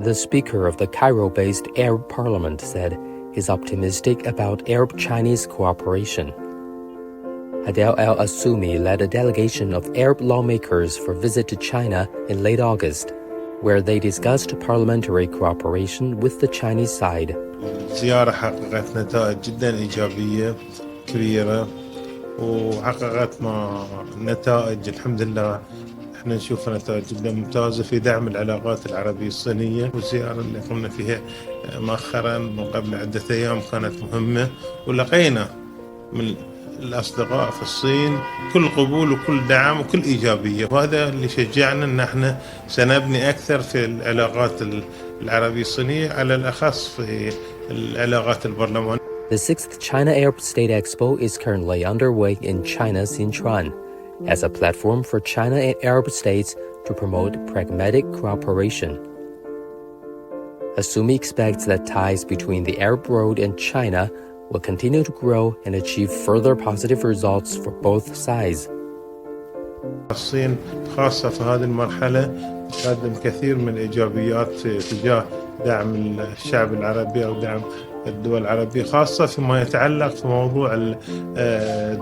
The speaker of the Cairo-based Arab Parliament said he's optimistic about Arab-Chinese cooperation. Adel Al-Assoumi led a delegation of Arab lawmakers for a visit to China in late August, where they discussed parliamentary cooperation with the Chinese side. الزيارة حققت نتائج جدا إيجابية كبيرة وحققت نتائج الحمد لله. احنا نشوف نتائج جدا ممتازة في دعم العلاقات العربية الصينية، والزيارة اللي قمنا فيها مؤخرا من قبل عدة أيام كانت مهمة، ولقينا من الأصدقاء في الصين كل قبول وكل دعم وكل إيجابية، وهذا اللي شجعنا أن احنا سنبني أكثر في العلاقات العربية الصينية، على الأخص في العلاقات البرلمانية. The 6th China Arab State Expo is currently underway in China's Sichuan as a platform for China and Arab states to promote pragmatic cooperation. Assoumi expects that ties between the Arab world and China will continue to grow and achieve further positive results for both sides. الصين خاصة في هذه المرحلة تقدم كثير من الإيجابيات في تجاه دعم الشعب العربي أو دعم الدول العربية، خاصة فيما يتعلق في موضوع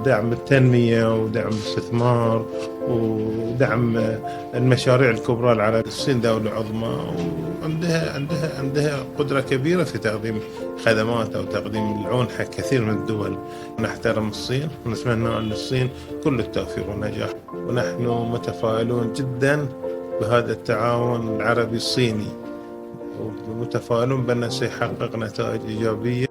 دعم التنمية ودعم الاستثمار ودعم المشاريع الكبرى العربية. الصين دولة عظمى وعندها قدرة كبيرة في تقديم خدمات أو تقديم العون حق كثير من الدول. نحترم الصين ونتمنى للصين كل التوفيق والنجاح، ونحن متفائلون جدا بهذا التعاون العربي الصيني، ومتفائلون بأنه سيحقق نتائج إيجابية.